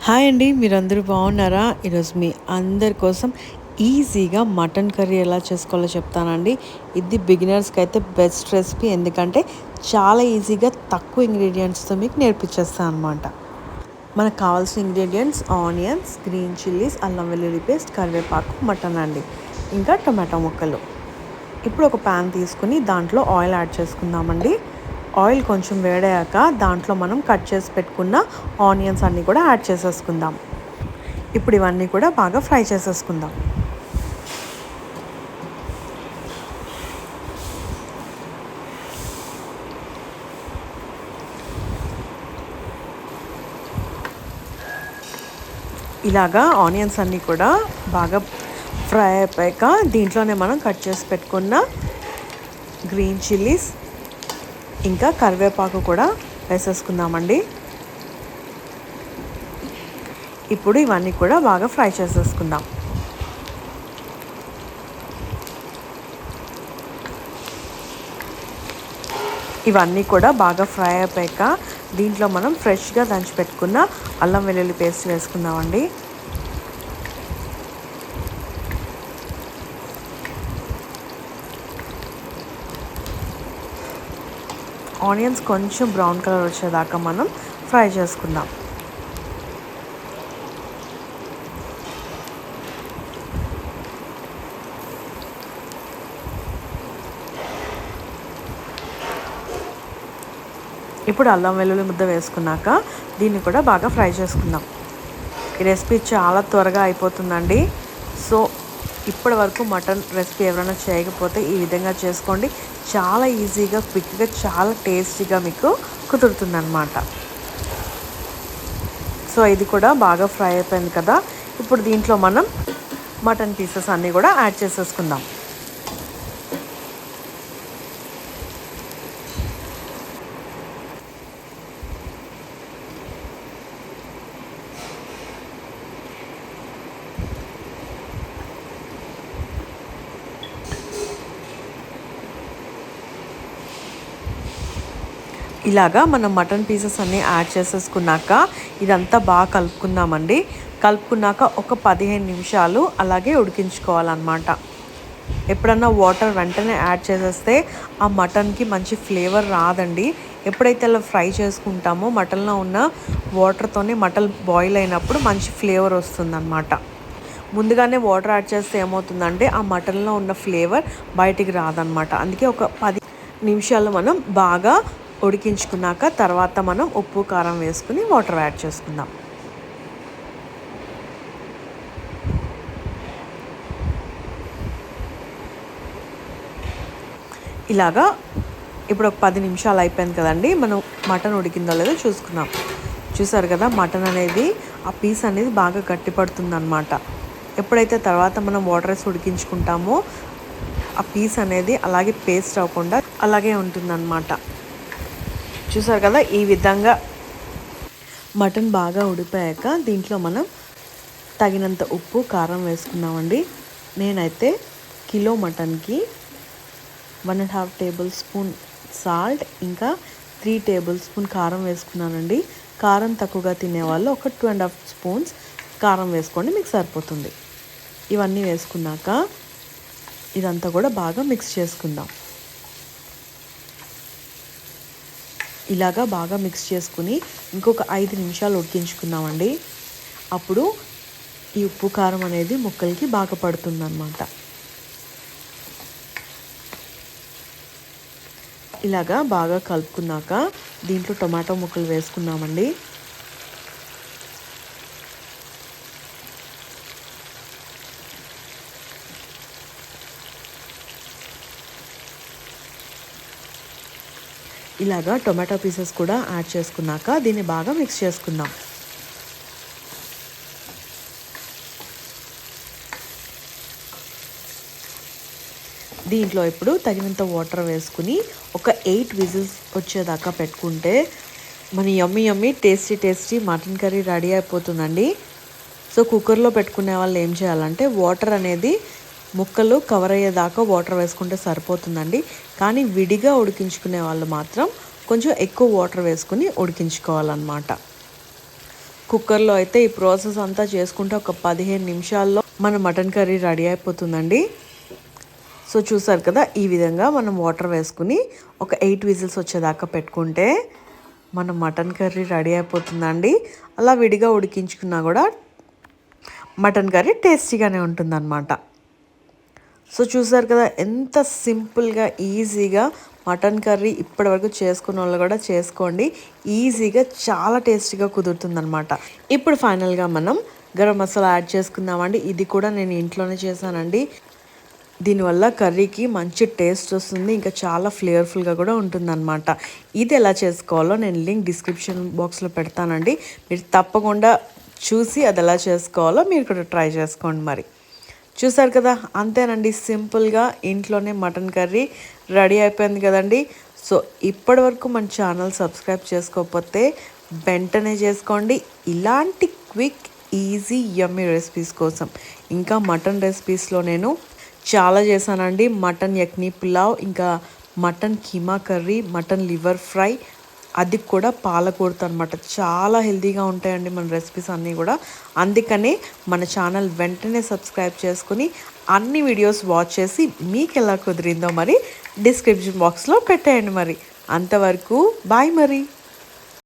Hi అండి, మీరందరూ బాగున్నారా? ఈరోజు మీ అందరి కోసం ఈజీగా మటన్ కర్రీ ఎలా చేసుకోవాలో చెప్తానండి. ఇది బిగినర్స్కి అయితే బెస్ట్ రెసిపీ, ఎందుకంటే చాలా ఈజీగా తక్కువ ఇంగ్రీడియంట్స్తో మీకు నేర్పించేస్తాను అనమాట. మనకు కావాల్సిన ఇంగ్రీడియంట్స్ ఆనియన్స్, గ్రీన్ చిల్లీస్, అల్లం వెల్లుల్లి పేస్ట్, కరివేపాకు, మటన్ అండి, ఇంకా టొమాటో ముక్కలు. ఇప్పుడు ఒక ప్యాన్ తీసుకుని దాంట్లో ఆయిల్ యాడ్ చేసుకుందామండి. ఆయిల్ కొంచెం వేడయ్యాక దాంట్లో మనం కట్ చేసి పెట్టుకున్న ఆనియన్స్ అన్నీ కూడా యాడ్ చేసేసుకుందాం. ఇప్పుడు ఇవన్నీ కూడా బాగా ఫ్రై చేసేసుకుందాం. ఇలాగా ఆనియన్స్ అన్నీ కూడా బాగా ఫ్రై అయిపోయాక దీంట్లోనే మనం కట్ చేసి పెట్టుకున్న గ్రీన్ చిల్లీస్ ఇంకా కరివేపాకు కూడా వేసేసుకుందామండి. ఇప్పుడు ఇవన్నీ కూడా బాగా ఫ్రై చేసేసుకుందాం. ఇవన్నీ కూడా బాగా ఫ్రై అయిపోయాక దీంట్లో మనం ఫ్రెష్గా దంచి పెట్టుకున్న అల్లం వెల్లుల్లి పేస్ట్ వేసుకుందామండి. ఆనియన్స్ కొంచెం బ్రౌన్ కలర్ వచ్చేదాకా మనం ఫ్రై చేసుకుందాం. ఇప్పుడు అల్లం వెల్లుల్లి ముద్ద వేసుకున్నాక దీన్ని కూడా బాగా ఫ్రై చేసుకుందాం. ఈ రెసిపీ చాలా త్వరగా అయిపోతుందండి. సో ఇప్పటి వరకు మటన్ రెసిపీ ఎవరైనా చేయకపోతే ఈ విధంగా చేసుకోండి. చాలా ఈజీగా, క్విక్గా, చాలా టేస్టీగా మీకు కుదురుతుందన్నమాట. సో ఇది కూడా బాగా ఫ్రై అయిపోయింది కదా. ఇప్పుడు దీంట్లో మనం మటన్ పీసెస్ అన్నీ కూడా యాడ్ చేసేసుకుందాం. ఇలాగా మనం మటన్ పీసెస్ అన్నీ యాడ్ చేసేసుకున్నాక ఇదంతా బాగా కలుపుకుందామండి. కలుపుకున్నాక ఒక 15 నిమిషాలు అలాగే ఉడికించుకోవాలన్నమాట. ఎప్పుడన్నా వాటర్ వెంటనే యాడ్ చేసేస్తే ఆ మటన్కి మంచి ఫ్లేవర్ రాదండి. ఎప్పుడైతే అలా ఫ్రై చేసుకుంటామో మటన్లో ఉన్న వాటర్తోనే మటన్ బాయిల్ అయినప్పుడు మంచి ఫ్లేవర్ వస్తుందన్నమాట. ముందుగానే వాటర్ యాడ్ చేస్తే ఏమవుతుందంటే ఆ మటన్లో ఉన్న ఫ్లేవర్ బయటికి రాదనమాట. అందుకే ఒక 10 నిమిషాలు మనం బాగా ఉడికించుకున్నాక తర్వాత మనం ఉప్పు కారం వేసుకుని వాటర్ యాడ్ చేసుకుందాం. ఇలాగా ఇప్పుడు ఒక 10 నిమిషాలు అయిపోయింది కదండి. మనం మటన్ ఉడికిందో లేదో చూసుకుందాం. చూసారు కదా, మటన్ అనేది ఆ పీస్ అనేది బాగా గట్టిపడుతుంది అనమాట. ఎప్పుడైతే తర్వాత మనం వాటర్ వేసి ఉడికించుకుంటామో ఆ పీస్ అనేది అలాగే పేస్ట్ అవ్వకుండా అలాగే ఉంటుందన్నమాట. చూసారు కదా, ఈ విధంగా మటన్ బాగా ఉడిపోయాక దీంట్లో మనం తగినంత ఉప్పు కారం వేసుకున్నామండి. నేనైతే కిలో మటన్కి 1.5 టేబుల్ స్పూన్ సాల్ట్ ఇంకా 3 టేబుల్ స్పూన్ కారం వేసుకున్నానండి. కారం తక్కువగా తినేవాళ్ళు ఒక 2.5 స్పూన్స్ కారం వేసుకోండి, మీకు సరిపోతుంది. ఇవన్నీ వేసుకున్నాక ఇదంతా కూడా బాగా మిక్స్ చేసుకుందాం. ఇలాగా బాగా మిక్స్ చేసుకుని ఇంకొక 5 నిమిషాలు ఉడికించుకుందామండి. అప్పుడు ఈ ఉప్పు కారం అనేది ముక్కలకి బాగా పడుతుందన్నమాట. ఇలాగా బాగా కలుపుకున్నాక దీంట్లో టొమాటో ముక్కలు వేసుకున్నామండి. ఇలాగా టొమాటో పీసెస్ కూడా యాడ్ చేసుకున్నాక దీన్ని బాగా మిక్స్ చేసుకుందాం. దీంట్లో ఇప్పుడు తగినంత వాటర్ వేసుకుని ఒక 8 విజిల్స్ వచ్చేదాకా పెట్టుకుంటే మన yummy tasty mutton curry ready అయిపోతుందండి. సో కుక్కర్లో పెట్టుకునే వాళ్ళు ఏం చేయాలంటే వాటర్ అనేది ముక్కలు కవర్ అయ్యేదాకా వాటర్ వేసుకుంటే సరిపోతుందండి. కానీ విడిగా ఉడికించుకునే వాళ్ళు మాత్రం కొంచెం ఎక్కువ వాటర్ వేసుకుని ఉడికించుకోవాలన్నమాట. కుక్కర్లో అయితే ఈ ప్రాసెస్ అంతా చేసుకుంటే ఒక 15 నిమిషాల్లో మన మటన్ కర్రీ రెడీ అయిపోతుందండి. సో చూసారు కదా, ఈ విధంగా మనం వాటర్ వేసుకుని ఒక 8 విజిల్స్ వచ్చేదాకా పెట్టుకుంటే మన మటన్ కర్రీ రెడీ అయిపోతుందండి. అలా విడిగా ఉడికించుకున్నా కూడా మటన్ కర్రీ టేస్టీగానే ఉంటుందన్నమాట. సో చూసారు కదా, ఎంత సింపుల్గా ఈజీగా మటన్ కర్రీ ఇప్పటివరకు చేసుకున్న వాళ్ళు కూడా చేసుకోండి. ఈజీగా చాలా టేస్టీగా కుదురుతుందనమాట. ఇప్పుడు ఫైనల్గా మనం గరం మసాలా యాడ్ చేసుకుందామండి. ఇది కూడా నేను ఇంట్లోనే చేశానండి. దీనివల్ల కర్రీకి మంచి టేస్ట్ వస్తుంది, ఇంకా చాలా ఫ్లేవర్ఫుల్గా కూడా ఉంటుందన్నమాట. ఇది ఎలా చేసుకోవాలో నేను లింక్ డిస్క్రిప్షన్ బాక్స్లో పెడతానండి. మీరు తప్పకుండా చూసి అది ఎలా చేసుకోవాలో మీరు కూడా ట్రై చేసుకోండి. మరి చూసారు కదా, అంతేనండి, సింపుల్గా ఇంట్లోనే మటన్ కర్రీ రెడీ అయిపోయింది కదండి. సో ఇప్పటి వరకు మన ఛానల్ సబ్స్క్రైబ్ చేసుకోకపోతే వెంటనే చేసుకోండి. ఇలాంటి క్విక్ ఈజీ యమ్మీ రెసిపీస్ కోసం. ఇంకా మటన్ రెసిపీస్లో నేను చాలా చేశానండి. మటన్ యక్నీ పులావ్, ఇంకా mutton keema curry, mutton liver fry, అది కూడా పాలకూరతో అనమాట. చాలా హెల్తీగా ఉంటాయండి మన రెసిపీస్ అన్నీ కూడా. అందుకనే మన ఛానల్ వెంటనే సబ్స్క్రైబ్ చేసుకుని అన్ని వీడియోస్ వాచ్ చేసి మీకు ఎలా కుదిరిందో మరి డిస్క్రిప్షన్ బాక్స్లో పెట్టేయండి. మరి అంతవరకు బాయ్ మరి.